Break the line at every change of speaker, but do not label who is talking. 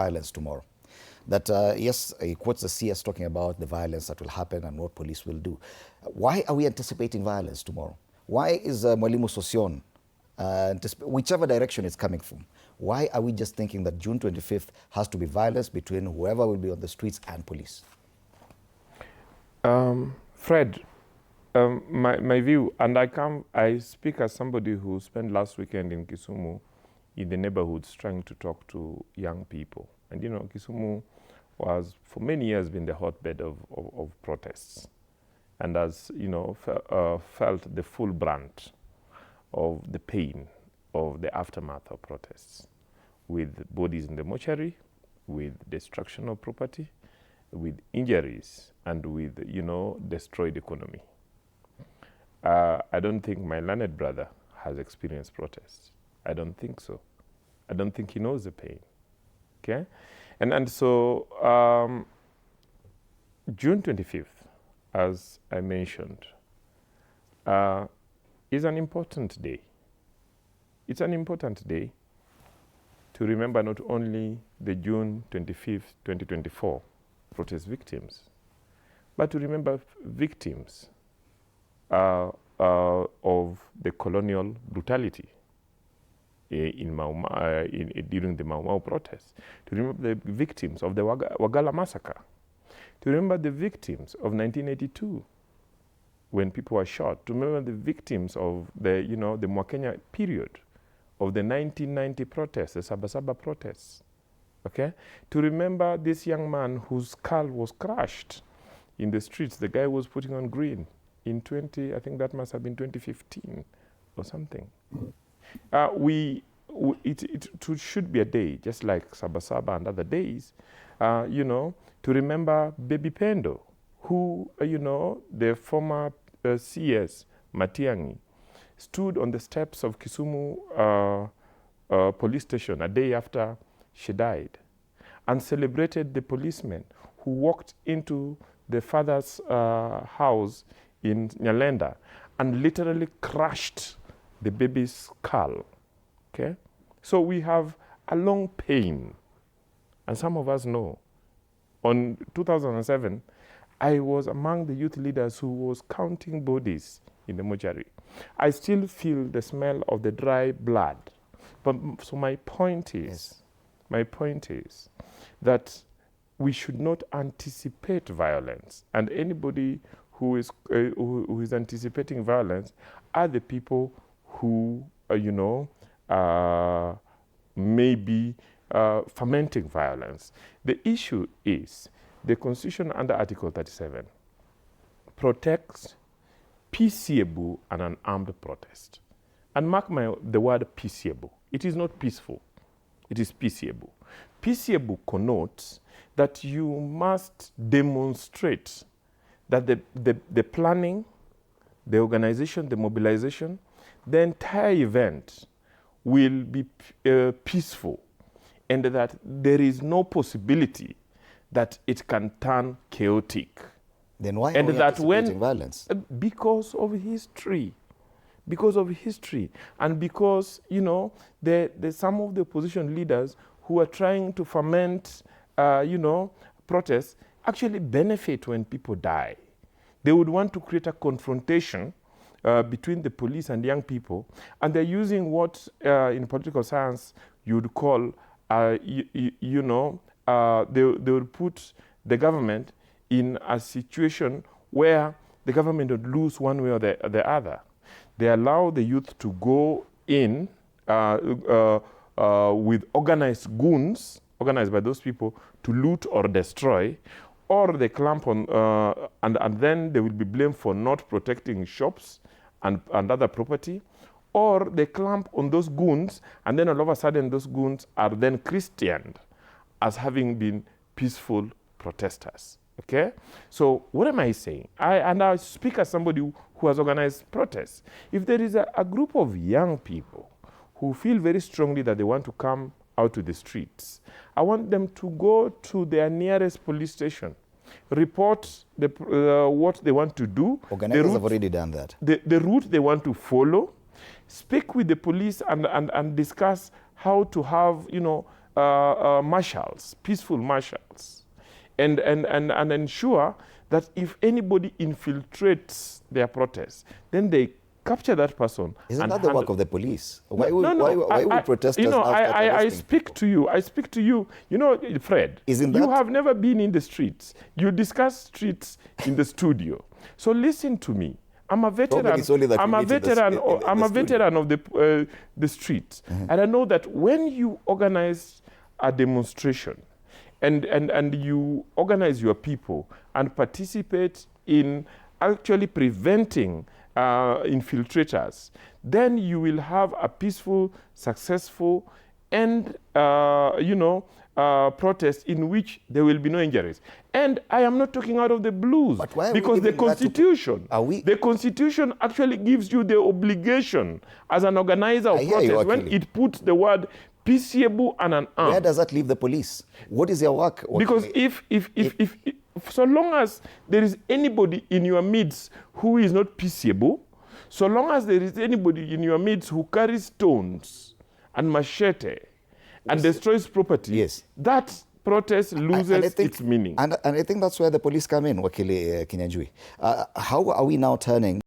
violence tomorrow. That, yes, he quotes the CS talking about the violence that will happen and what police will do. Why are we anticipating violence tomorrow? Why is Mwalimu Sosion, whichever direction it's coming from, why are we just thinking that June 25th has to be violence between whoever will be on the streets and police?
Fred, my view, and I speak as somebody who spent last weekend in Kisumu in the neighborhoods trying to talk to young people. And you know, Kisumu was for many years been the hotbed of protests, and has, you know, felt the full brunt of the pain of the aftermath of protests, with bodies in the mortuary, with destruction of property, with injuries, and with, you know, destroyed economy. I don't think my learned brother has experienced protests. I don't think so. I don't think he knows the pain. Okay? And so June 25th, as I mentioned, is an important day. It's an important day to remember not only the June 25th, 2024 protest victims, but to remember victims of the colonial brutality during the Mau Mau protests, to remember the victims of the Wagala massacre, to remember the victims of 1982 when people were shot, to remember the victims of the, you know, the Mwakenya period, of the 1990 protests, the Sabasaba protests, okay? To remember this young man whose skull was crushed in the streets. The guy was putting on green in I think that must have been 2015 or something. It should be a day, just like Sabasaba and other days, you know, to remember Baby Pendo, who, you know, the former CS, Matiang'i, stood on the steps of Kisumu police station a day after she died and celebrated the policeman who walked into the father's house in Nyalenda and literally crushed the baby's skull, okay? So we have a long pain, and some of us know. On 2007, I was among the youth leaders who was counting bodies in the mortuary. I still feel the smell of the dry blood. But so my point is that we should not anticipate violence, and anybody who is anticipating violence are the people who, you know, may be fermenting violence. The issue is the Constitution under Article 37 protects peaceable and unarmed protest. And mark the word peaceable. It is not peaceful. It is peaceable. Peaceable connotes that you must demonstrate that the planning, the organization, the mobilization, the entire event will be peaceful, and that there is no possibility that it can turn chaotic.
Then why are we anticipating violence?
Because of history. Because of history. And because, you know, there's some of the opposition leaders who are trying to ferment, you know, protests actually benefit when people die. They would want to create a confrontation between the police and young people, and they're using what in political science you would call, you know, they would put the government in a situation where the government would lose one way or the other. They allow the youth to go in with organized goons, organized by those people, to loot or destroy, or they clamp on, and then they will be blamed for not protecting shops and other property, or they clamp on those goons, and then all of a sudden those goons are then Christianed as having been peaceful protesters. Okay? So what am I saying? I speak as somebody who has organized protests. If there is a group of young people who feel very strongly that they want to come out to the streets, I want them to go to their nearest police station, report what they want to do.
Organizers have already done that.
The route they want to follow, speak with the police and discuss how to have, you know, marshals, peaceful marshals, and ensure that if anybody infiltrates their protests, then they capture that person.
Isn't that the work of the police? Why would protesters
I speak to you. I speak to you. You know, Fred, you have never been in the streets. You discuss streets in the studio. So listen to me. I'm a veteran. I'm a veteran of the streets, and I know that when you organize a demonstration, and you organize your people and participate in actually preventing infiltrators, then you will have a peaceful, successful, and protest in which there will be no injuries. And I am not talking out of the blues, because the Constitution actually gives you the obligation as an organizer of protest when it puts the word peaceable and unarmed.
Where does that leave the police? What is their work?
Because if so long as there is anybody in your midst who is not peaceable, so long as there is anybody in your midst who carries stones and machete and destroys property, that protest loses its meaning.
And I think that's where the police come in, Wakili Kinyanjui. How are we now turning